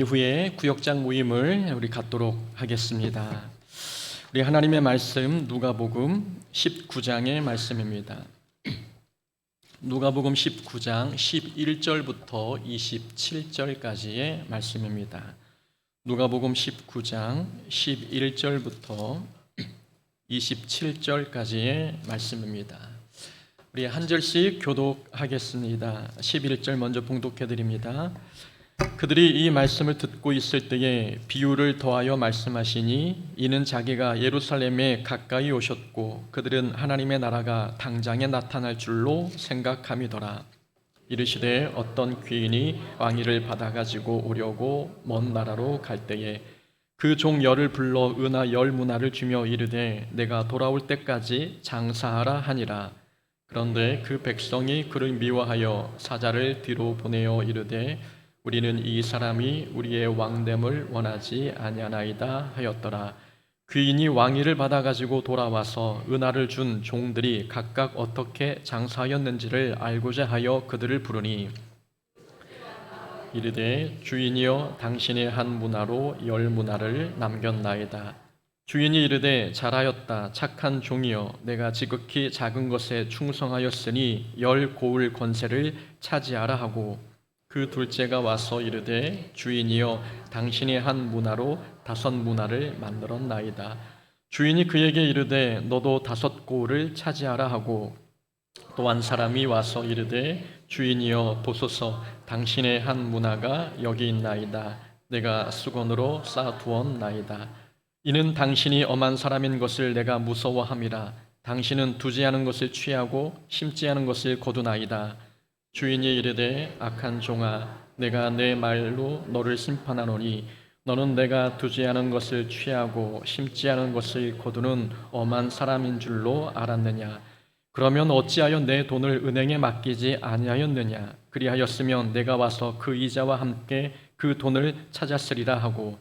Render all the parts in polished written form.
이후에 구역장 모임을 우리 갖도록 하겠습니다. 우리 하나님의 말씀 누가복음 19장의 말씀입니다. 누가복음 19장 11절부터 27절까지의 말씀입니다. 누가복음 19장 11절부터 27절까지의 말씀입니다. 우리 한 절씩 교독하겠습니다. 11절 먼저 봉독해 드립니다. 그들이 이 말씀을 듣고 있을 때에 비유를 더하여 말씀하시니 이는 자기가 예루살렘에 가까이 오셨고 그들은 하나님의 나라가 당장에 나타날 줄로 생각함이더라. 이르시되 어떤 귀인이 왕위를 받아가지고 오려고 먼 나라로 갈 때에 그 종 열을 불러 은하 10문화를 주며 이르되 내가 돌아올 때까지 장사하라 하니라. 그런데 그 백성이 그를 미워하여 사자를 뒤로 보내어 이르되 우리는 이 사람이 우리의 왕됨을 원하지 아니하나이다 하였더라. 귀인이 왕위를 받아가지고 돌아와서 은하를 준 종들이 각각 어떻게 장사하였는지를 알고자 하여 그들을 부르니 이르되 주인이여 당신의 한 문화로 10문화를 남겼나이다. 주인이 이르되 잘하였다 착한 종이여 내가 지극히 작은 것에 충성하였으니 10고을 권세를 차지하라 하고 그 둘째가 와서 이르되 주인이여 당신이 한 문화로 5문화를 만들었나이다. 주인이 그에게 이르되 너도 5고을을 차지하라 하고 또 한 사람이 와서 이르되 주인이여 보소서 당신의 한 문화가 여기 있나이다. 내가 수건으로 쌓아두었나이다. 이는 당신이 엄한 사람인 것을 내가 무서워함이라. 당신은 두지 않은 것을 취하고 심지 않은 것을 거두나이다. 주인이 이르되 악한 종아 내가 내 말로 너를 심판하노니 너는 내가 두지 않은 것을 취하고 심지 않은 것을 거두는 엄한 사람인 줄로 알았느냐. 그러면 어찌하여 내 돈을 은행에 맡기지 아니하였느냐. 그리하였으면 내가 와서 그 이자와 함께 그 돈을 찾았으리라 하고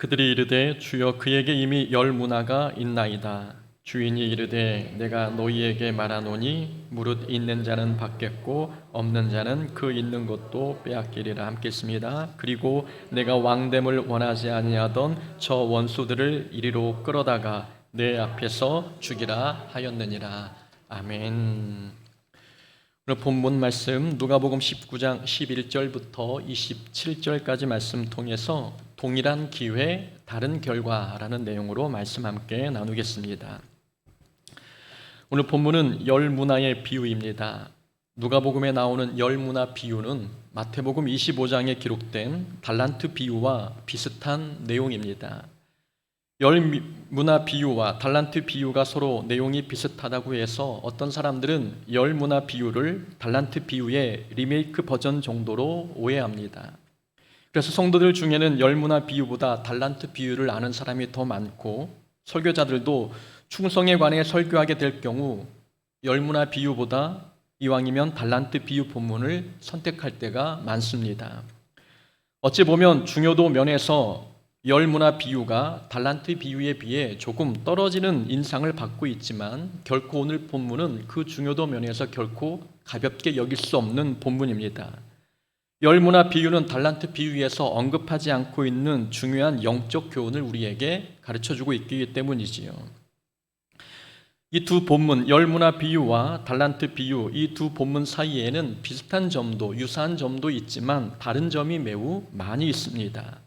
그들이 이르되 주여 그에게 이미 10문화가 있나이다. 주인이 이르되 내가 너희에게 말하노니 무릇 있는 자는 받겠고 없는 자는 그 있는 것도 빼앗기리라. 함께 있습니다. 그리고 내가 왕됨을 원하지 아니하던 저 원수들을 이리로 끌어다가 내 앞에서 죽이라 하였느니라. 아멘. 오늘 본문 말씀 누가복음 19장 11절부터 27절까지 말씀 통해서 동일한 기회 다른 결과라는 내용으로 말씀 함께 나누겠습니다. 오늘 본문은 10문화의 비유입니다. 누가복음에 나오는 10문화 비유는 마태복음 25장에 기록된 달란트 비유와 비슷한 내용입니다. 10문화 비유와 달란트 비유가 서로 내용이 비슷하다고 해서 어떤 사람들은 10문화 비유를 달란트 비유의 리메이크 버전 정도로 오해합니다. 그래서 성도들 중에는 10문화 비유보다 달란트 비유를 아는 사람이 더 많고 설교자들도 충성에 관해 설교하게 될 경우 10문화 비유보다 이왕이면 달란트 비유 본문을 선택할 때가 많습니다. 어찌 보면 중요도 면에서 10문화 비유가 달란트 비유에 비해 조금 떨어지는 인상을 받고 있지만 결코 오늘 본문은 그 중요도 면에서 결코 가볍게 여길 수 없는 본문입니다. 10문화 비유는 달란트 비유에서 언급하지 않고 있는 중요한 영적 교훈을 우리에게 가르쳐주고 있기 때문이지요. 이 두 본문 10문화 비유와 달란트 비유 이 두 본문 사이에는 비슷한 점도 유사한 점도 있지만 다른 점이 매우 많이 있습니다.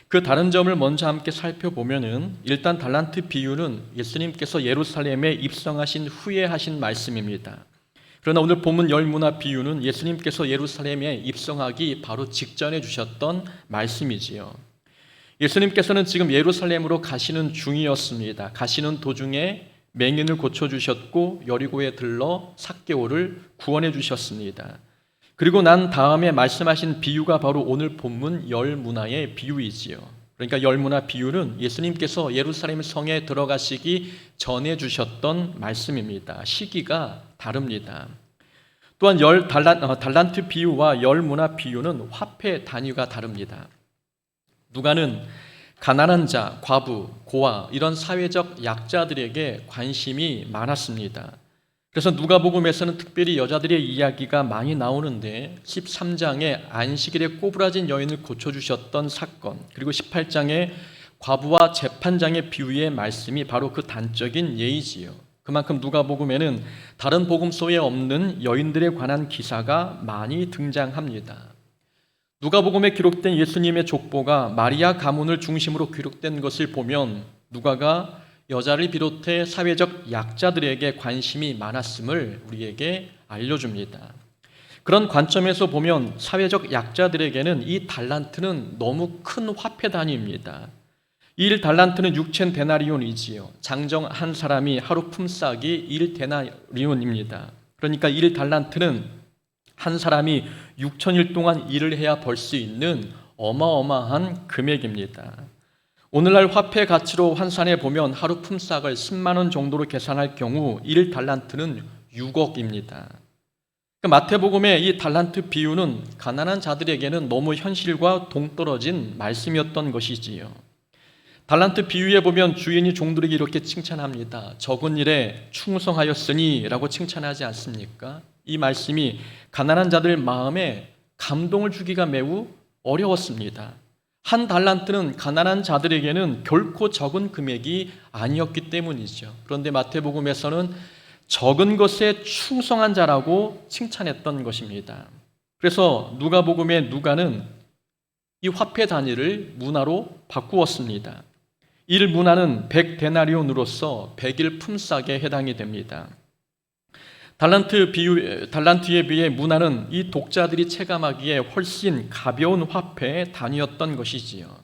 그 다른 점을 먼저 함께 살펴보면은 일단 달란트 비유는 예수님께서 예루살렘에 입성하신 후에 하신 말씀입니다. 그러나 오늘 본문 10문화 비유는 예수님께서 예루살렘에 입성하기 바로 직전에 주셨던 말씀이지요. 예수님께서는 지금 예루살렘으로 가시는 중이었습니다. 가시는 도중에 맹인을 고쳐주셨고 여리고에 들러 삭개오를 구원해 주셨습니다. 그리고 난 다음에 말씀하신 비유가 바로 오늘 본문 10문화의 비유이지요. 그러니까 10문화 비유는 예수님께서 예루살렘 성에 들어가시기 전에 주셨던 말씀입니다. 시기가 다릅니다. 또한 달란트 비유와 10문화 비유는 화폐 단위가 다릅니다. 누가는 가난한 자, 과부, 고아 이런 사회적 약자들에게 관심이 많았습니다. 그래서 누가복음에서는 특별히 여자들의 이야기가 많이 나오는데 13장에 안식일에 꼬부라진 여인을 고쳐주셨던 사건, 그리고 18장에 과부와 재판장의 비유의 말씀이 바로 그 단적인 예이지요. 그만큼 누가복음에는 다른 복음서에 없는 여인들에 관한 기사가 많이 등장합니다. 누가복음에 기록된 예수님의 족보가 마리아 가문을 중심으로 기록된 것을 보면 누가가 여자를 비롯해 사회적 약자들에게 관심이 많았음을 우리에게 알려줍니다. 그런 관점에서 보면 사회적 약자들에게는 이 달란트는 너무 큰 화폐 단위입니다. 1달란트는 6천 데나리온이지요. 장정 한 사람이 하루 품삯이 1데나리온입니다. 그러니까 1달란트는 한 사람이 6천일 동안 일을 해야 벌 수 있는 어마어마한 금액입니다. 오늘날 화폐 가치로 환산해 보면 하루 품삯을 10만 원 정도로 계산할 경우 1달란트는 6억입니다. 마태복음의 이 달란트 비유는 가난한 자들에게는 너무 현실과 동떨어진 말씀이었던 것이지요. 달란트 비유에 보면 주인이 종들에게 이렇게 칭찬합니다. 적은 일에 충성하였으니 라고 칭찬하지 않습니까? 이 말씀이 가난한 자들 마음에 감동을 주기가 매우 어려웠습니다. 한 달란트는 가난한 자들에게는 결코 적은 금액이 아니었기 때문이죠. 그런데 마태복음에서는 적은 것에 충성한 자라고 칭찬했던 것입니다. 그래서 누가복음의 누가는 이 화폐 단위를 문화로 바꾸었습니다. 1문화는 100데나리온으로서 100일 품삯에 해당이 됩니다. 달란트에 비해 문화는 이 독자들이 체감하기에 훨씬 가벼운 화폐의 단위였던 것이지요.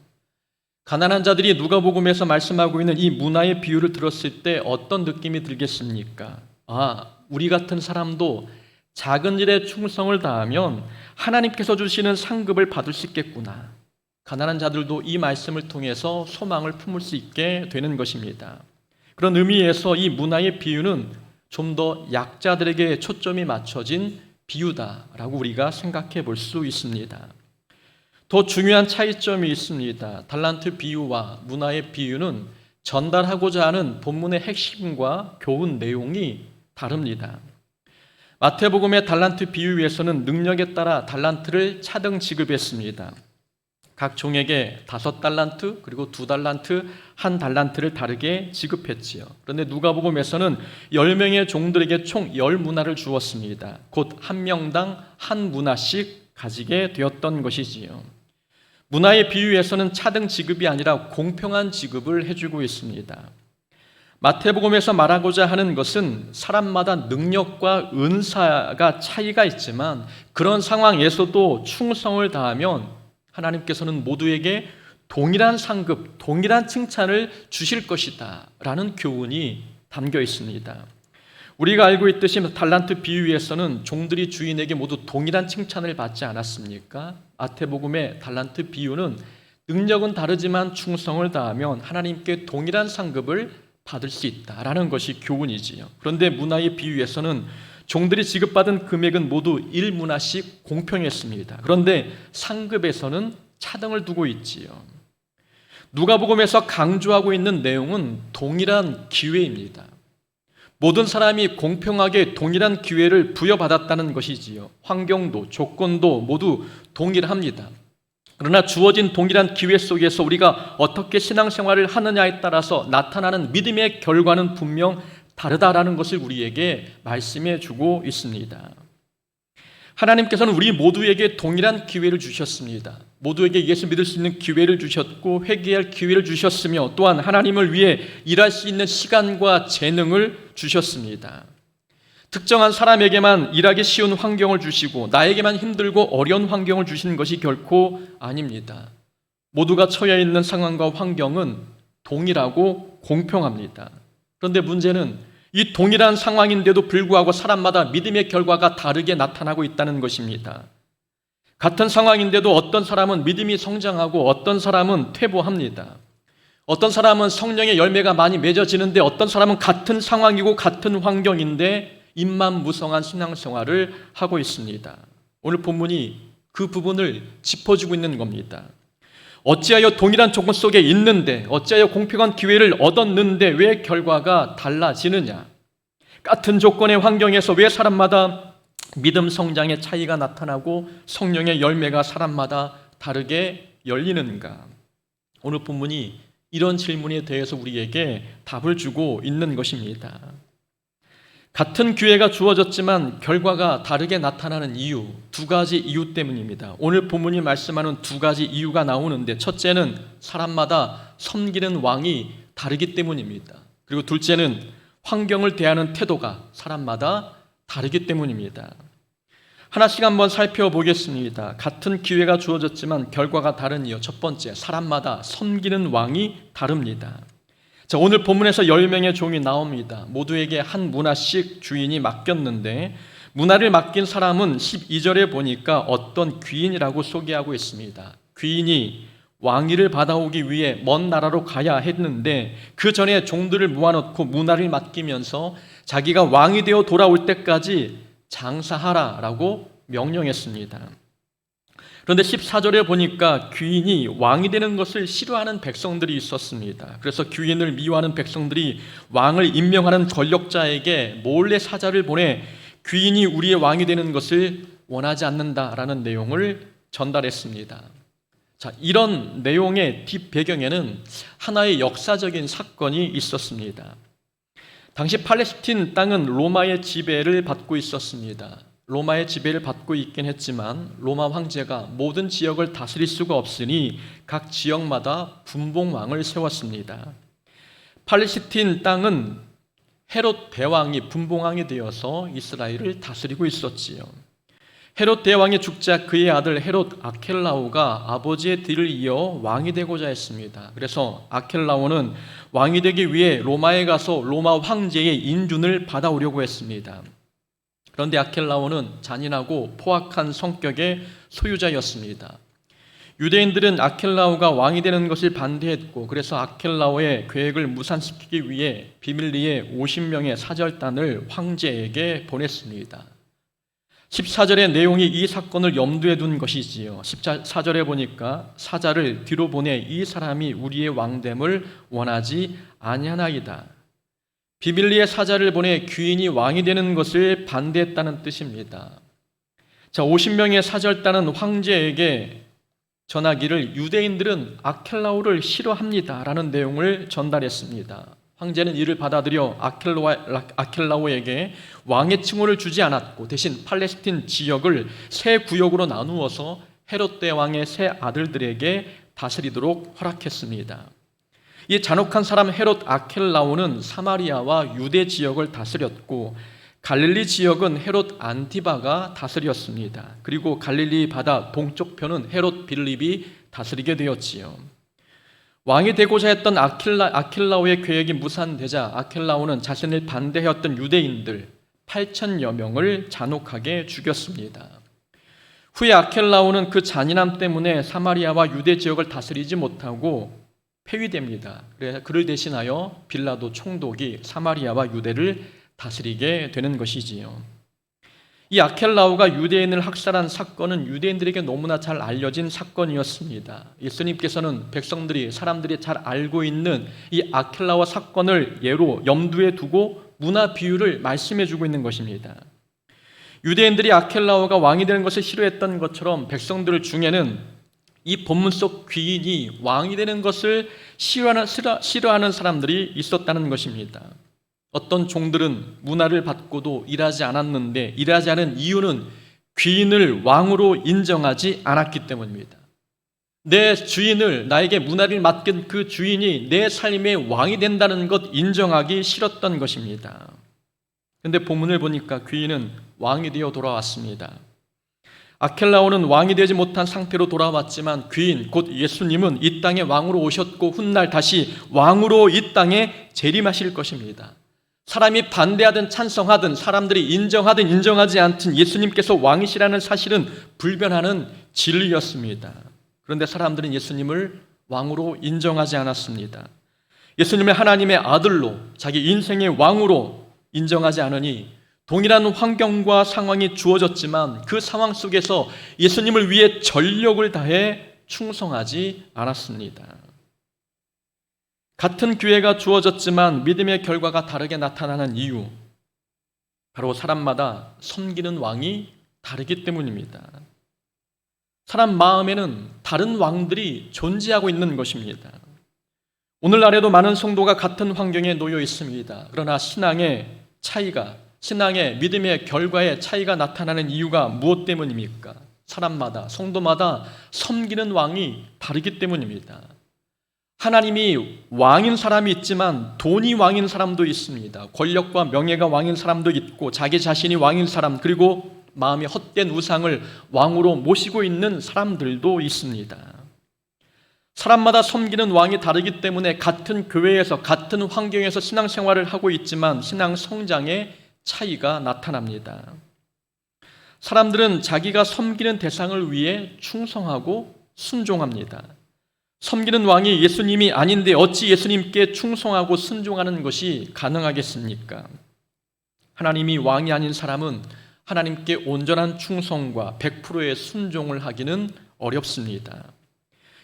가난한 자들이 누가복음에서 말씀하고 있는 이 문화의 비유를 들었을 때 어떤 느낌이 들겠습니까? 우리 같은 사람도 작은 일에 충성을 다하면 하나님께서 주시는 상급을 받을 수 있겠구나. 가난한 자들도 이 말씀을 통해서 소망을 품을 수 있게 되는 것입니다. 그런 의미에서 이 문화의 비유는 좀 더 약자들에게 초점이 맞춰진 비유다라고 우리가 생각해 볼 수 있습니다. 더 중요한 차이점이 있습니다. 달란트 비유와 문화의 비유는 전달하고자 하는 본문의 핵심과 교훈 내용이 다릅니다. 마태복음의 달란트 비유에서는 능력에 따라 달란트를 차등 지급했습니다. 각 종에게 5달란트 그리고 2달란트, 1달란트를 다르게 지급했지요. 그런데 누가복음에서는 10명의 종들에게 총 10문화를 주었습니다. 곧 한 명당 한 문화씩 가지게 되었던 것이지요. 문화의 비유에서는 차등 지급이 아니라 공평한 지급을 해주고 있습니다. 마태복음에서 말하고자 하는 것은 사람마다 능력과 은사가 차이가 있지만 그런 상황에서도 충성을 다하면 하나님께서는 모두에게 동일한 상급, 동일한 칭찬을 주실 것이다 라는 교훈이 담겨 있습니다. 우리가 알고 있듯이 달란트 비유에서는 종들이 주인에게 모두 동일한 칭찬을 받지 않았습니까? 마태복음의 달란트 비유는 능력은 다르지만 충성을 다하면 하나님께 동일한 상급을 받을 수 있다라는 것이 교훈이지요. 그런데 문화의 비유에서는 종들이 지급받은 금액은 모두 1문화씩 공평했습니다. 그런데 상급에서는 차등을 두고 있지요. 누가복음에서 강조하고 있는 내용은 동일한 기회입니다. 모든 사람이 공평하게 동일한 기회를 부여받았다는 것이지요. 환경도 조건도 모두 동일합니다. 그러나 주어진 동일한 기회 속에서 우리가 어떻게 신앙생활을 하느냐에 따라서 나타나는 믿음의 결과는 분명 다르다라는 것을 우리에게 말씀해 주고 있습니다. 하나님께서는 우리 모두에게 동일한 기회를 주셨습니다. 모두에게 예수 믿을 수 있는 기회를 주셨고 회개할 기회를 주셨으며 또한 하나님을 위해 일할 수 있는 시간과 재능을 주셨습니다. 특정한 사람에게만 일하기 쉬운 환경을 주시고 나에게만 힘들고 어려운 환경을 주시는 것이 결코 아닙니다. 모두가 처해 있는 상황과 환경은 동일하고 공평합니다. 그런데 문제는 이 동일한 상황인데도 불구하고 사람마다 믿음의 결과가 다르게 나타나고 있다는 것입니다. 같은 상황인데도 어떤 사람은 믿음이 성장하고 어떤 사람은 퇴보합니다. 어떤 사람은 성령의 열매가 많이 맺어지는데 어떤 사람은 같은 상황이고 같은 환경인데 입만무성한 신앙생활을 하고 있습니다. 오늘 본문이 그 부분을 짚어주고 있는 겁니다. 어찌하여 동일한 조건 속에 있는데 어찌하여 공평한 기회를 얻었는데 왜 결과가 달라지느냐? 같은 조건의 환경에서 왜 사람마다 믿음 성장의 차이가 나타나고 성령의 열매가 사람마다 다르게 열리는가? 오늘 본문이 이런 질문에 대해서 우리에게 답을 주고 있는 것입니다. 같은 기회가 주어졌지만 결과가 다르게 나타나는 이유, 두 가지 이유 때문입니다. 오늘 본문이 말씀하는 두 가지 이유가 나오는데, 첫째는 사람마다 섬기는 왕이 다르기 때문입니다. 그리고 둘째는 환경을 대하는 태도가 사람마다 다르기 때문입니다. 하나씩 한번 살펴보겠습니다. 같은 기회가 주어졌지만 결과가 다른 이유. 첫 번째, 사람마다 섬기는 왕이 다릅니다. 자, 오늘 본문에서 10명의 종이 나옵니다. 모두에게 한 문화씩 주인이 맡겼는데, 문화를 맡긴 사람은 12절에 보니까 어떤 귀인이라고 소개하고 있습니다. 귀인이 왕위를 받아오기 위해 먼 나라로 가야 했는데 그 전에 종들을 모아놓고 문화를 맡기면서 자기가 왕이 되어 돌아올 때까지 장사하라라고 명령했습니다. 그런데 14절에 보니까 귀인이 왕이 되는 것을 싫어하는 백성들이 있었습니다. 그래서 귀인을 미워하는 백성들이 왕을 임명하는 권력자에게 몰래 사자를 보내 귀인이 우리의 왕이 되는 것을 원하지 않는다라는 내용을 전달했습니다. 자, 이런 내용의 뒷배경에는 하나의 역사적인 사건이 있었습니다. 당시 팔레스틴 땅은 로마의 지배를 받고 있었습니다. 로마의 지배를 받고 있긴 했지만 로마 황제가 모든 지역을 다스릴 수가 없으니 각 지역마다 분봉왕을 세웠습니다. 팔레스틴 땅은 헤롯 대왕이 분봉왕이 되어서 이스라엘을 다스리고 있었지요. 헤롯 대왕이 죽자 그의 아들 헤롯 아켈라오가 아버지의 뒤를 이어 왕이 되고자 했습니다. 그래서 아켈라오는 왕이 되기 위해 로마에 가서 로마 황제의 인준을 받아오려고 했습니다. 그런데 아켈라오는 잔인하고 포악한 성격의 소유자였습니다. 유대인들은 아켈라오가 왕이 되는 것을 반대했고, 그래서 아켈라오의 계획을 무산시키기 위해 비밀리에 50명의 사절단을 황제에게 보냈습니다. 14절의 내용이 이 사건을 염두에 둔 것이지요. 14절에 보니까 사자를 뒤로 보내 이 사람이 우리의 왕됨을 원하지 아니하나이다. 비밀리에 사자를 보내 귀인이 왕이 되는 것을 반대했다는 뜻입니다. 자, 50명의 사절단은 황제에게 전하기를 유대인들은 아켈라오를 싫어합니다 라는 내용을 전달했습니다. 황제는 이를 받아들여 아켈라오에게 왕의 칭호를 주지 않았고 대신 팔레스틴 지역을 세 구역으로 나누어서 헤롯 대왕의 세 아들들에게 다스리도록 허락했습니다. 이 잔혹한 사람 헤롯 아켈라오는 사마리아와 유대 지역을 다스렸고 갈릴리 지역은 헤롯 안티바가 다스렸습니다. 그리고 갈릴리 바다 동쪽 편은 헤롯 빌립이 다스리게 되었지요. 왕이 되고자 했던 아켈라오의 계획이 무산되자 아켈라오는 자신을 반대했던 유대인들 8,000여 명을 잔혹하게 죽였습니다. 후에 아켈라오는 그 잔인함 때문에 사마리아와 유대 지역을 다스리지 못하고 폐위됩니다. 그래서 그를 대신하여 빌라도 총독이 사마리아와 유대를 다스리게 되는 것이지요. 이 아켈라오가 유대인을 학살한 사건은 유대인들에게 너무나 잘 알려진 사건이었습니다. 예수님께서는 사람들이 잘 알고 있는 이 아켈라오 사건을 예로 염두에 두고 문화 비유를 말씀해 주고 있는 것입니다. 유대인들이 아켈라오가 왕이 되는 것을 싫어했던 것처럼 백성들 중에는 이 본문 속 귀인이 왕이 되는 것을 싫어하는 사람들이 있었다는 것입니다. 어떤 종들은 문화를 받고도 일하지 않았는데 일하지 않은 이유는 귀인을 왕으로 인정하지 않았기 때문입니다. 내 주인을, 나에게 문화를 맡긴 그 주인이 내 삶의 왕이 된다는 것 인정하기 싫었던 것입니다. 그런데 본문을 보니까 귀인은 왕이 되어 돌아왔습니다. 아켈라오는 왕이 되지 못한 상태로 돌아왔지만 귀인 곧 예수님은 이 땅에 왕으로 오셨고 훗날 다시 왕으로 이 땅에 재림하실 것입니다. 사람이 반대하든 찬성하든 사람들이 인정하든 인정하지 않든 예수님께서 왕이시라는 사실은 불변하는 진리였습니다. 그런데 사람들은 예수님을 왕으로 인정하지 않았습니다. 예수님을 하나님의 아들로 자기 인생의 왕으로 인정하지 않으니 동일한 환경과 상황이 주어졌지만 그 상황 속에서 예수님을 위해 전력을 다해 충성하지 않았습니다. 같은 기회가 주어졌지만 믿음의 결과가 다르게 나타나는 이유, 바로 사람마다 섬기는 왕이 다르기 때문입니다. 사람 마음에는 다른 왕들이 존재하고 있는 것입니다. 오늘날에도 많은 성도가 같은 환경에 놓여 있습니다. 그러나 신앙의 믿음의 결과에 차이가 나타나는 이유가 무엇 때문입니까? 사람마다, 성도마다 섬기는 왕이 다르기 때문입니다. 하나님이 왕인 사람이 있지만 돈이 왕인 사람도 있습니다. 권력과 명예가 왕인 사람도 있고 자기 자신이 왕인 사람, 그리고 마음이 헛된 우상을 왕으로 모시고 있는 사람들도 있습니다. 사람마다 섬기는 왕이 다르기 때문에 같은 교회에서 같은 환경에서 신앙생활을 하고 있지만 신앙 성장에 차이가 나타납니다. 사람들은 자기가 섬기는 대상을 위해 충성하고 순종합니다. 섬기는 왕이 예수님이 아닌데 어찌 예수님께 충성하고 순종하는 것이 가능하겠습니까? 하나님이 왕이 아닌 사람은 하나님께 온전한 충성과 100%의 순종을 하기는 어렵습니다.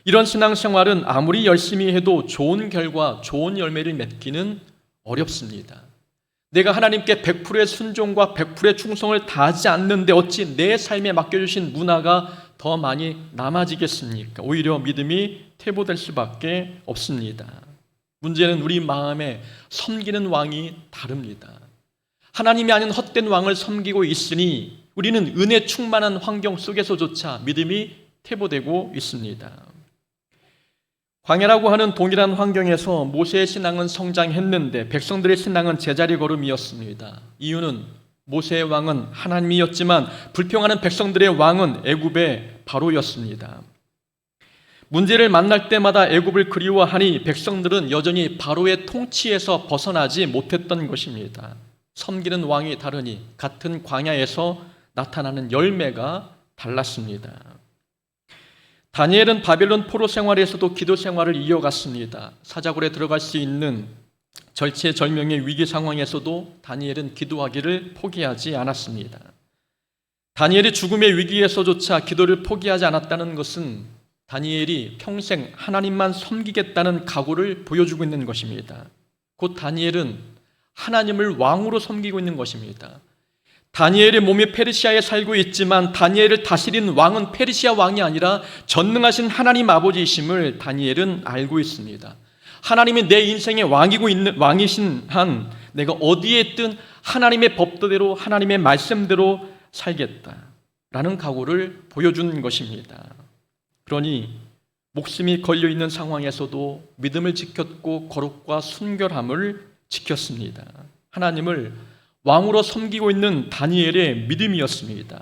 이런 신앙생활은 아무리 열심히 해도 좋은 결과, 좋은 열매를 맺기는 어렵습니다. 내가 하나님께 100%의 순종과 100%의 충성을 다하지 않는데 어찌 내 삶에 맡겨주신 문화가 더 많이 남아지겠습니까? 오히려 믿음이 퇴보될 수밖에 없습니다. 문제는 우리 마음에 섬기는 왕이 다릅니다. 하나님이 아닌 헛된 왕을 섬기고 있으니 우리는 은혜 충만한 환경 속에서조차 믿음이 퇴보되고 있습니다. 광야라고 하는 동일한 환경에서 모세의 신앙은 성장했는데 백성들의 신앙은 제자리 걸음이었습니다. 이유는 모세의 왕은 하나님이었지만 불평하는 백성들의 왕은 애굽의 바로였습니다. 문제를 만날 때마다 애굽을 그리워하니 백성들은 여전히 바로의 통치에서 벗어나지 못했던 것입니다. 섬기는 왕이 다르니 같은 광야에서 나타나는 열매가 달랐습니다. 다니엘은 바벨론 포로 생활에서도 기도 생활을 이어갔습니다. 사자굴에 들어갈 수 있는 절체절명의 위기 상황에서도 다니엘은 기도하기를 포기하지 않았습니다. 다니엘이 죽음의 위기에서조차 기도를 포기하지 않았다는 것은 다니엘이 평생 하나님만 섬기겠다는 각오를 보여주고 있는 것입니다. 곧 다니엘은 하나님을 왕으로 섬기고 있는 것입니다. 다니엘의 몸이 페르시아에 살고 있지만 다니엘을 다스리는 왕은 페르시아 왕이 아니라 전능하신 하나님 아버지이심을 다니엘은 알고 있습니다. 하나님이 내 인생의 왕이신 한 내가 어디에 있든 하나님의 법도대로 하나님의 말씀대로 살겠다라는 각오를 보여준 것입니다. 그러니 목숨이 걸려있는 상황에서도 믿음을 지켰고 거룩과 순결함을 지켰습니다. 하나님을 왕으로 섬기고 있는 다니엘의 믿음이었습니다.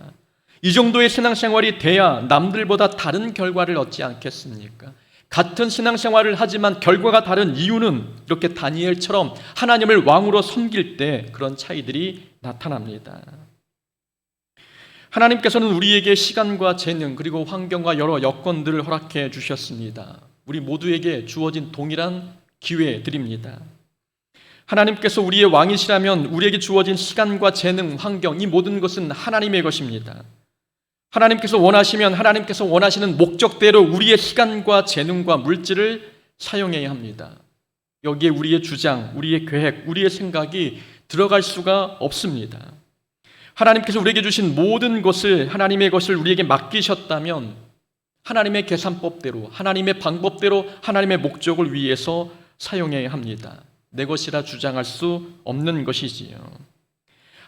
이 정도의 신앙생활이 돼야 남들보다 다른 결과를 얻지 않겠습니까? 같은 신앙생활을 하지만 결과가 다른 이유는 이렇게 다니엘처럼 하나님을 왕으로 섬길 때 그런 차이들이 나타납니다. 하나님께서는 우리에게 시간과 재능 그리고 환경과 여러 여건들을 허락해 주셨습니다. 우리 모두에게 주어진 동일한 기회 드립니다. 하나님께서 우리의 왕이시라면 우리에게 주어진 시간과 재능, 환경 이 모든 것은 하나님의 것입니다. 하나님께서 원하시면 하나님께서 원하시는 목적대로 우리의 시간과 재능과 물질을 사용해야 합니다. 여기에 우리의 주장, 우리의 계획, 우리의 생각이 들어갈 수가 없습니다. 하나님께서 우리에게 주신 모든 것을 하나님의 것을 우리에게 맡기셨다면 하나님의 계산법대로 하나님의 방법대로 하나님의 목적을 위해서 사용해야 합니다. 내 것이라 주장할 수 없는 것이지요.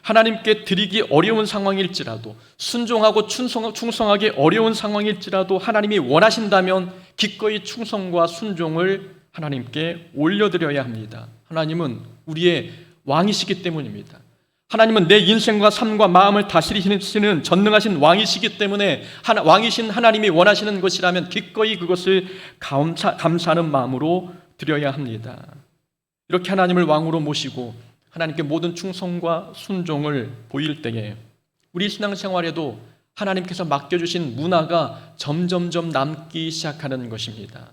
하나님께 드리기 어려운 상황일지라도 순종하고 충성하기 어려운 상황일지라도 하나님이 원하신다면 기꺼이 충성과 순종을 하나님께 올려드려야 합니다. 하나님은 우리의 왕이시기 때문입니다. 하나님은 내 인생과 삶과 마음을 다스리시는 전능하신 왕이시기 때문에 왕이신 하나님이 원하시는 것이라면 기꺼이 그것을 감사하는 마음으로 드려야 합니다. 이렇게 하나님을 왕으로 모시고 하나님께 모든 충성과 순종을 보일 때에 우리 신앙생활에도 하나님께서 맡겨주신 문화가 점점점 남기 시작하는 것입니다.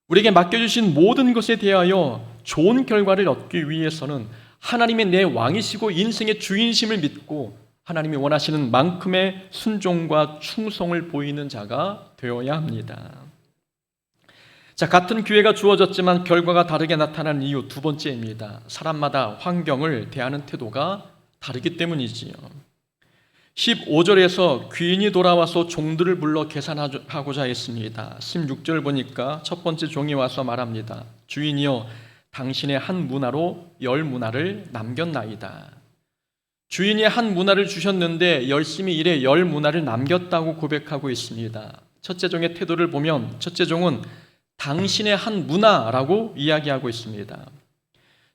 우리에게 맡겨주신 모든 것에 대하여 좋은 결과를 얻기 위해서는 하나님의 내 왕이시고 인생의 주인심을 믿고 하나님이 원하시는 만큼의 순종과 충성을 보이는 자가 되어야 합니다. 자, 같은 기회가 주어졌지만 결과가 다르게 나타나는 이유 두 번째입니다. 사람마다 환경을 대하는 태도가 다르기 때문이지요. 15절에서 귀인이 돌아와서 종들을 불러 계산하고자 했습니다. 16절 보니까 첫 번째 종이 와서 말합니다. 주인이여, 당신의 한 문화로 10문화를 남겼나이다. 주인이 한 문화를 주셨는데 열심히 일해 10문화를 남겼다고 고백하고 있습니다. 첫째 종의 태도를 보면 첫째 종은 당신의 한 문화라고 이야기하고 있습니다.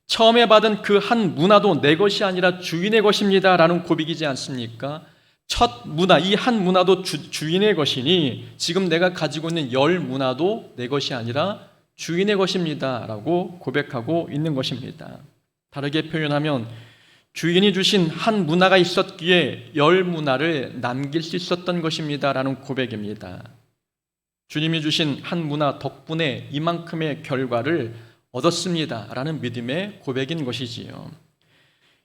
처음에 받은 그 한 문화도 내 것이 아니라 주인의 것입니다 라는 고백이지 않습니까? 첫 문화, 이 한 문화도 주인의 것이니 지금 내가 가지고 있는 10문화도 내 것이 아니라 주인의 것입니다 라고 고백하고 있는 것입니다. 다르게 표현하면 주인이 주신 한 문화가 있었기에 10문화를 남길 수 있었던 것입니다 라는 고백입니다. 주님이 주신 한 문화 덕분에 이만큼의 결과를 얻었습니다 라는 믿음의 고백인 것이지요.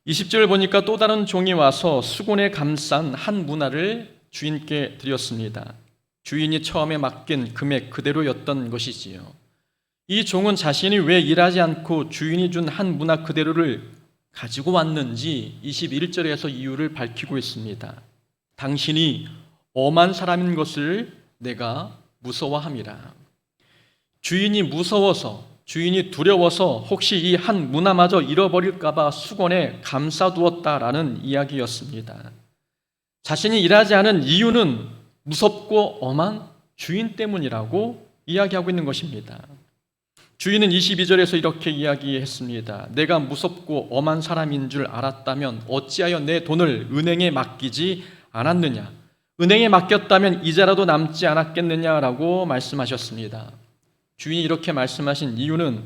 20절 보니까 또 다른 종이 와서 수곤에 감싼 한 문화를 주인께 드렸습니다. 주인이 처음에 맡긴 금액 그대로였던 것이지요. 이 종은 자신이 왜 일하지 않고 주인이 준 한 문화 그대로를 가지고 왔는지 21절에서 이유를 밝히고 있습니다. 당신이 엄한 사람인 것을 내가 무서워함이라. 주인이 무서워서, 주인이 두려워서 혹시 이 한 문화마저 잃어버릴까 봐 수건에 감싸두었다라는 이야기였습니다. 자신이 일하지 않은 이유는 무섭고 엄한 주인 때문이라고 이야기하고 있는 것입니다. 주인은 22절에서 이렇게 이야기했습니다. 내가 무섭고 엄한 사람인 줄 알았다면 어찌하여 내 돈을 은행에 맡기지 않았느냐? 은행에 맡겼다면 이자라도 남지 않았겠느냐라고 말씀하셨습니다. 주인이 이렇게 말씀하신 이유는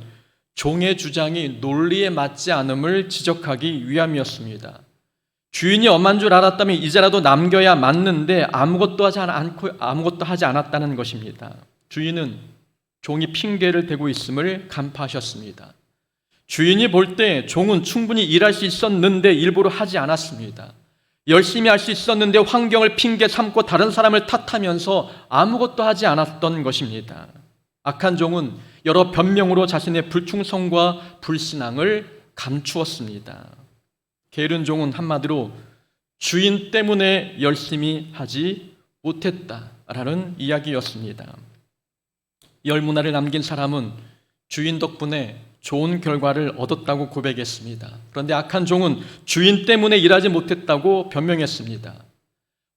종의 주장이 논리에 맞지 않음을 지적하기 위함이었습니다. 주인이 엄한 줄 알았다면 이자라도 남겨야 맞는데 아무것도 하지 않았다는 것입니다. 주인은 종이 핑계를 대고 있음을 간파하셨습니다. 주인이 볼 때 종은 충분히 일할 수 있었는데 일부러 하지 않았습니다. 열심히 할 수 있었는데 환경을 핑계 삼고 다른 사람을 탓하면서 아무것도 하지 않았던 것입니다. 악한 종은 여러 변명으로 자신의 불충성과 불신앙을 감추었습니다. 게으른 종은 한마디로 주인 때문에 열심히 하지 못했다라는 이야기였습니다. 10문화를 남긴 사람은 주인 덕분에 좋은 결과를 얻었다고 고백했습니다. 그런데 악한 종은 주인 때문에 일하지 못했다고 변명했습니다.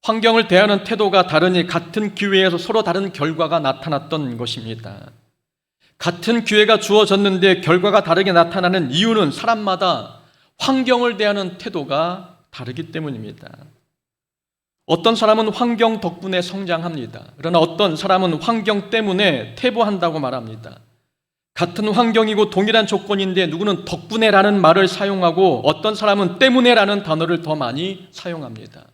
환경을 대하는 태도가 다르니 같은 기회에서 서로 다른 결과가 나타났던 것입니다. 같은 기회가 주어졌는데 결과가 다르게 나타나는 이유는 사람마다 환경을 대하는 태도가 다르기 때문입니다. 어떤 사람은 환경 덕분에 성장합니다. 그러나 어떤 사람은 환경 때문에 퇴보한다고 말합니다. 같은 환경이고 동일한 조건인데 누구는 덕분에라는 말을 사용하고 어떤 사람은 때문에라는 단어를 더 많이 사용합니다.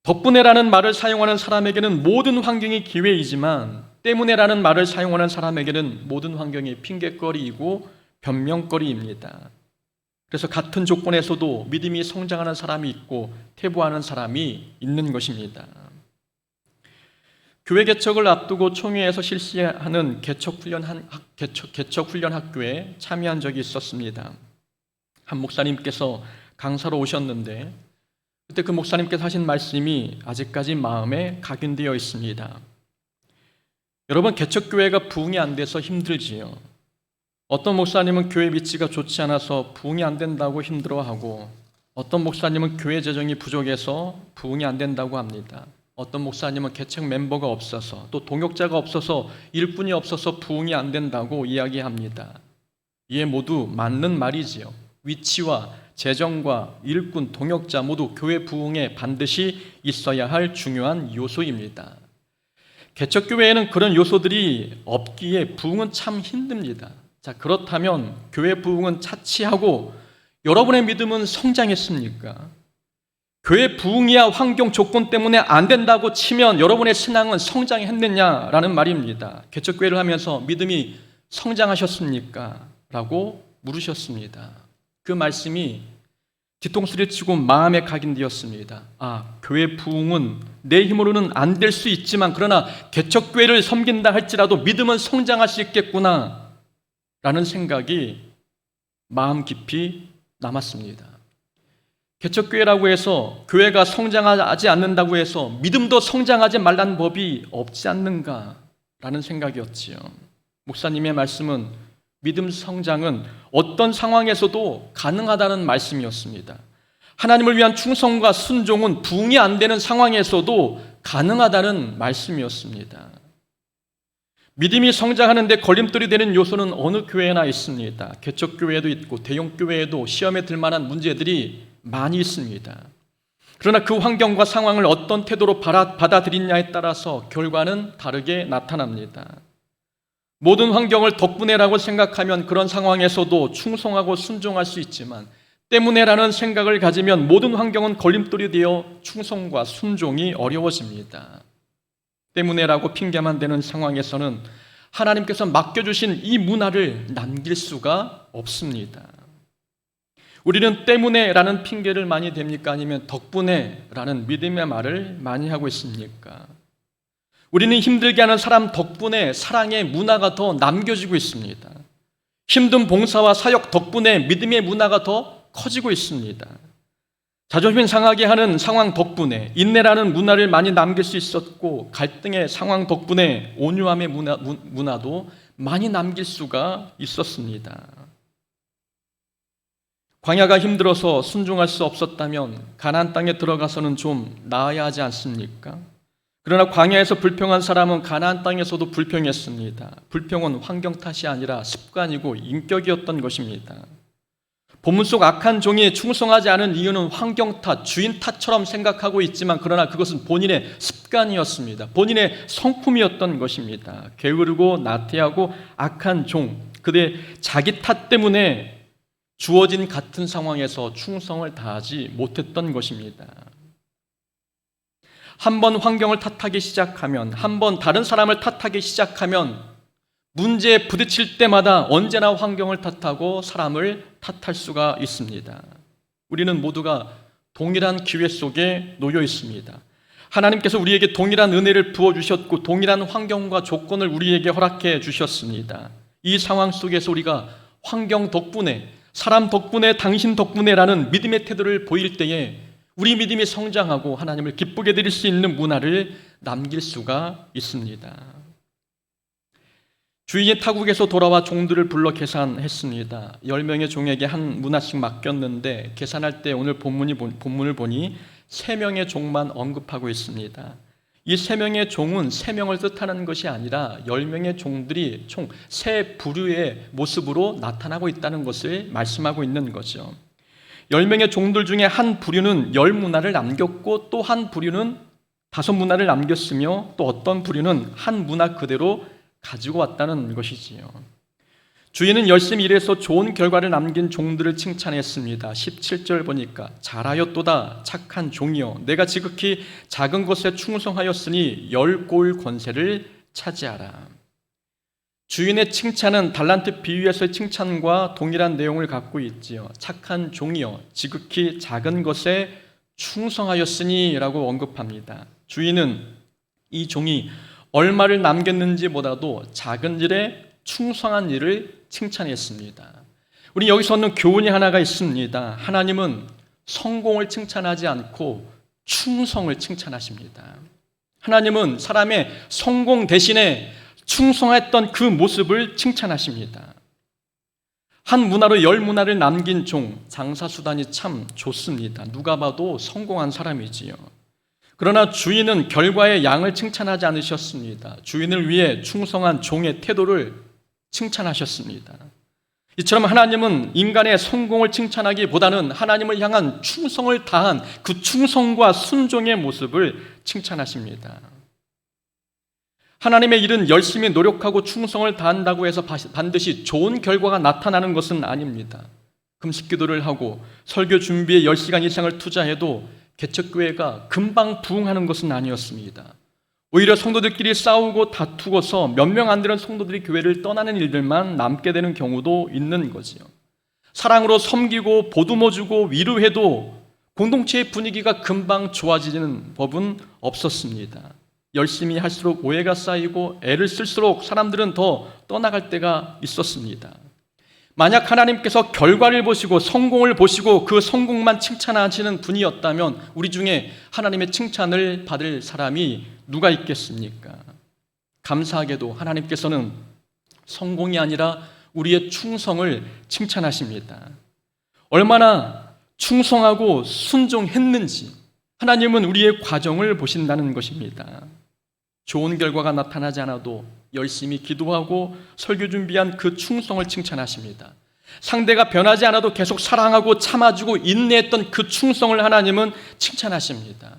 덕분에라는 말을 사용하는 사람에게는 모든 환경이 기회이지만 때문에라는 말을 사용하는 사람에게는 모든 환경이 핑계거리이고 변명거리입니다. 그래서 같은 조건에서도 믿음이 성장하는 사람이 있고 퇴보하는 사람이 있는 것입니다. 교회 개척을 앞두고 총회에서 실시하는 개척훈련 학교에 참여한 적이 있었습니다. 한 목사님께서 강사로 오셨는데 그때 그 목사님께서 하신 말씀이 아직까지 마음에 각인되어 있습니다. 여러분, 개척교회가 부흥이 안 돼서 힘들지요. 어떤 목사님은 교회 위치가 좋지 않아서 부흥이 안 된다고 힘들어하고 어떤 목사님은 교회 재정이 부족해서 부흥이 안 된다고 합니다. 어떤 목사님은 개척 멤버가 없어서 또 동역자가 없어서 일꾼이 없어서 부흥이 안 된다고 이야기합니다. 이에 모두 맞는 말이지요. 위치와 재정과 일꾼, 동역자 모두 교회 부흥에 반드시 있어야 할 중요한 요소입니다. 개척교회에는 그런 요소들이 없기에 부흥은 참 힘듭니다. 자, 그렇다면 교회 부흥은 차치하고 여러분의 믿음은 성장했습니까? 교회 부흥이야 환경 조건 때문에 안 된다고 치면 여러분의 신앙은 성장했느냐라는 말입니다. 개척교회를 하면서 믿음이 성장하셨습니까? 라고 물으셨습니다. 그 말씀이 뒤통수를 치고 마음에 각인되었습니다. 교회 부흥은 내 힘으로는 안 될 수 있지만 그러나 개척교회를 섬긴다 할지라도 믿음은 성장할 수 있겠구나 라는 생각이 마음 깊이 남았습니다. 개척교회라고 해서 교회가 성장하지 않는다고 해서 믿음도 성장하지 말라는 법이 없지 않는가라는 생각이었지요. 목사님의 말씀은 믿음 성장은 어떤 상황에서도 가능하다는 말씀이었습니다. 하나님을 위한 충성과 순종은 부응이 안 되는 상황에서도 가능하다는 말씀이었습니다. 믿음이 성장하는 데 걸림돌이 되는 요소는 어느 교회나 있습니다. 개척교회도 있고 대형교회에도 시험에 들 만한 문제들이 많이 있습니다. 그러나 그 환경과 상황을 어떤 태도로 받아들이냐에 따라서 결과는 다르게 나타납니다. 모든 환경을 덕분에라고 생각하면 그런 상황에서도 충성하고 순종할 수 있지만, 때문에라는 생각을 가지면 모든 환경은 걸림돌이 되어 충성과 순종이 어려워집니다. 때문에라고 핑계만 대는 상황에서는 하나님께서 맡겨주신 이 문화를 남길 수가 없습니다. 우리는 때문에라는 핑계를 많이 댑니까? 아니면 덕분에라는 믿음의 말을 많이 하고 있습니까? 우리는 힘들게 하는 사람 덕분에 사랑의 문화가 더 남겨지고 있습니다. 힘든 봉사와 사역 덕분에 믿음의 문화가 더 커지고 있습니다. 자존심 상하게 하는 상황 덕분에 인내라는 문화를 많이 남길 수 있었고, 갈등의 상황 덕분에 온유함의 문화도 많이 남길 수가 있었습니다. 광야가 힘들어서 순종할 수 없었다면 가나안 땅에 들어가서는 좀 나아야 하지 않습니까? 그러나 광야에서 불평한 사람은 가나안 땅에서도 불평했습니다. 불평은 환경 탓이 아니라 습관이고 인격이었던 것입니다. 본문 속 악한 종이 충성하지 않은 이유는 환경 탓, 주인 탓처럼 생각하고 있지만, 그러나 그것은 본인의 습관이었습니다. 본인의 성품이었던 것입니다. 게으르고 나태하고 악한 종, 그의 자기 탓 때문에 주어진 같은 상황에서 충성을 다하지 못했던 것입니다. 한번 환경을 탓하기 시작하면, 한번 다른 사람을 탓하기 시작하면 문제에 부딪힐 때마다 언제나 환경을 탓하고 사람을 탓할 수가 있습니다. 우리는 모두가 동일한 기회 속에 놓여 있습니다. 하나님께서 우리에게 동일한 은혜를 부어주셨고 동일한 환경과 조건을 우리에게 허락해 주셨습니다. 이 상황 속에서 우리가 환경 덕분에, 사람 덕분에, 당신 덕분에라는 믿음의 태도를 보일 때에 우리 믿음이 성장하고 하나님을 기쁘게 드릴 수 있는 문화를 남길 수가 있습니다. 주인이 타국에서 돌아와 종들을 불러 계산했습니다. 10명의 종에게 한 문화씩 맡겼는데, 계산할 때 오늘 본문을 보니 3명의 종만 언급하고 있습니다. 이 3명의 종은 3명을 뜻하는 것이 아니라 10명의 종들이 총 3부류의 모습으로 나타나고 있다는 것을 말씀하고 있는 거죠. 10명의 종들 중에 한 부류는 10문화를 남겼고, 또 한 부류는 5문화를 남겼으며, 또 어떤 부류는 한 문화 그대로 가지고 왔다는 것이지요. 주인은 열심히 일해서 좋은 결과를 남긴 종들을 칭찬했습니다. 17절 보니까 잘하였도다 착한 종이여, 내가 지극히 작은 것에 충성하였으니 10골 권세를 차지하라. 주인의 칭찬은 달란트 비유에서의 칭찬과 동일한 내용을 갖고 있지요. 착한 종이여, 지극히 작은 것에 충성하였으니 라고 언급합니다. 주인은 이 종이 얼마를 남겼는지보다도 작은 일에 충성한 일을 칭찬했습니다. 우리 여기서 얻는 교훈이 하나가 있습니다. 하나님은 성공을 칭찬하지 않고 충성을 칭찬하십니다. 하나님은 사람의 성공 대신에 충성했던 그 모습을 칭찬하십니다. 한 문화로 10문화를 남긴 종, 장사수단이 참 좋습니다. 누가 봐도 성공한 사람이지요. 그러나 주인은 결과의 양을 칭찬하지 않으셨습니다. 주인을 위해 충성한 종의 태도를 칭찬하셨습니다. 이처럼 하나님은 인간의 성공을 칭찬하기보다는 하나님을 향한 충성을 다한 그 충성과 순종의 모습을 칭찬하십니다. 하나님의 일은 열심히 노력하고 충성을 다한다고 해서 반드시 좋은 결과가 나타나는 것은 아닙니다. 금식 기도를 하고 설교 준비에 10시간 이상을 투자해도 개척교회가 금방 부흥하는 것은 아니었습니다. 오히려 성도들끼리 싸우고 다투고서 몇 명 안 되는 성도들이 교회를 떠나는 일들만 남게 되는 경우도 있는 거지요. 사랑으로 섬기고 보듬어주고 위로해도 공동체의 분위기가 금방 좋아지는 법은 없었습니다. 열심히 할수록 오해가 쌓이고 애를 쓸수록 사람들은 더 떠나갈 때가 있었습니다. 만약 하나님께서 결과를 보시고 성공을 보시고 그 성공만 칭찬하시는 분이었다면 우리 중에 하나님의 칭찬을 받을 사람이 누가 있겠습니까? 감사하게도 하나님께서는 성공이 아니라 우리의 충성을 칭찬하십니다. 얼마나 충성하고 순종했는지 하나님은 우리의 과정을 보신다는 것입니다. 좋은 결과가 나타나지 않아도 열심히 기도하고 설교 준비한 그 충성을 칭찬하십니다. 상대가 변하지 않아도 계속 사랑하고 참아주고 인내했던 그 충성을 하나님은 칭찬하십니다.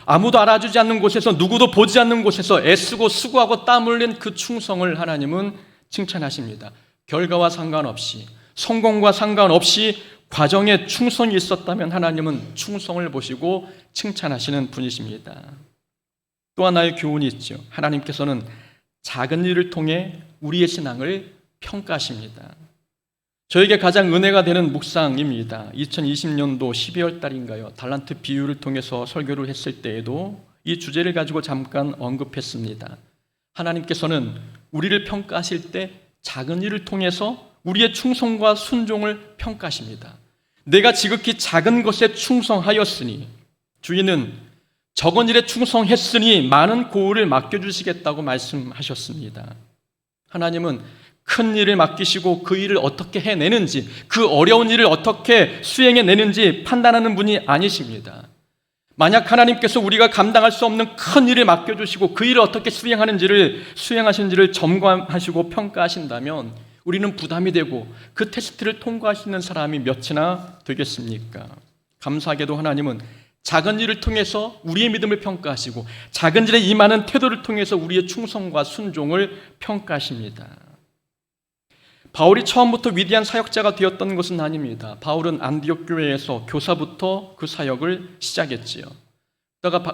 아무도 알아주지 않는 곳에서, 누구도 보지 않는 곳에서 애쓰고 수고하고 땀 흘린 그 충성을 하나님은 칭찬하십니다. 결과와 상관없이, 성공과 상관없이 과정에 충성이 있었다면 하나님은 충성을 보시고 칭찬하시는 분이십니다. 또 하나의 교훈이 있죠. 하나님께서는 작은 일을 통해 우리의 신앙을 평가하십니다. 저에게 가장 은혜가 되는 묵상입니다. 2020년도 12월 달인가요? 달란트 비유를 통해서 설교를 했을 때에도 이 주제를 가지고 잠깐 언급했습니다. 하나님께서는 우리를 평가하실 때 작은 일을 통해서 우리의 충성과 순종을 평가하십니다. 내가 지극히 작은 것에 충성하였으니, 주인은 적은 일에 충성했으니 많은 고을을 맡겨주시겠다고 말씀하셨습니다. 하나님은 큰 일을 맡기시고 그 일을 어떻게 해내는지, 그 어려운 일을 어떻게 수행해내는지 판단하는 분이 아니십니다. 만약 하나님께서 우리가 감당할 수 없는 큰 일을 맡겨주시고 그 일을 어떻게 수행하시는지를 점검하시고 평가하신다면 우리는 부담이 되고 그 테스트를 통과하시는 사람이 몇이나 되겠습니까? 감사하게도 하나님은 작은 일을 통해서 우리의 믿음을 평가하시고 작은 일에 임하는 태도를 통해서 우리의 충성과 순종을 평가하십니다. 바울이 처음부터 위대한 사역자가 되었던 것은 아닙니다. 바울은 안디옥 교회에서 교사부터 그 사역을 시작했지요.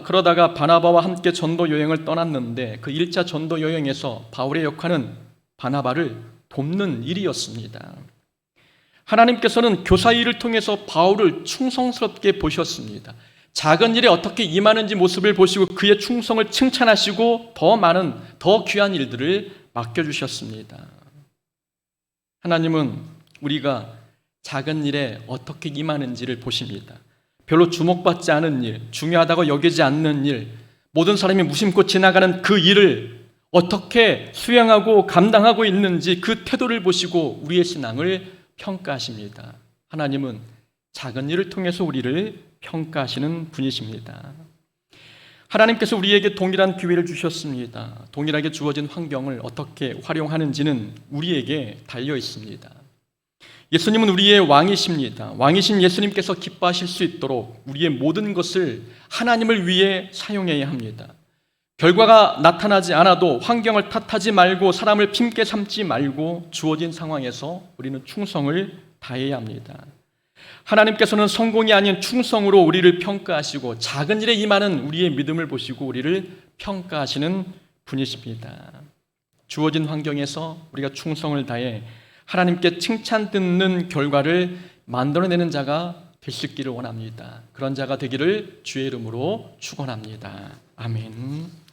그러다가 바나바와 함께 전도 여행을 떠났는데 그 1차 전도 여행에서 바울의 역할은 바나바를 돕는 일이었습니다. 하나님께서는 교사 일을 통해서 바울을 충성스럽게 보셨습니다. 작은 일에 어떻게 임하는지 모습을 보시고 그의 충성을 칭찬하시고 더 귀한 일들을 맡겨주셨습니다. 하나님은 우리가 작은 일에 어떻게 임하는지를 보십니다. 별로 주목받지 않은 일, 중요하다고 여기지 않는 일, 모든 사람이 무심코 지나가는 그 일을 어떻게 수행하고 감당하고 있는지 그 태도를 보시고 우리의 신앙을 평가하십니다. 하나님은 작은 일을 통해서 우리를 평가하시는 분이십니다. 하나님께서 우리에게 동일한 기회를 주셨습니다. 동일하게 주어진 환경을 어떻게 활용하는지는 우리에게 달려 있습니다. 예수님은 우리의 왕이십니다. 왕이신 예수님께서 기뻐하실 수 있도록 우리의 모든 것을 하나님을 위해 사용해야 합니다. 결과가 나타나지 않아도 환경을 탓하지 말고 사람을 핑계 삼지 말고 주어진 상황에서 우리는 충성을 다해야 합니다. 하나님께서는 성공이 아닌 충성으로 우리를 평가하시고 작은 일에 임하는 우리의 믿음을 보시고 우리를 평가하시는 분이십니다. 주어진 환경에서 우리가 충성을 다해 하나님께 칭찬 듣는 결과를 만들어내는 자가 될 수 있기를 원합니다. 그런 자가 되기를 주의 이름으로 축원합니다. 아멘.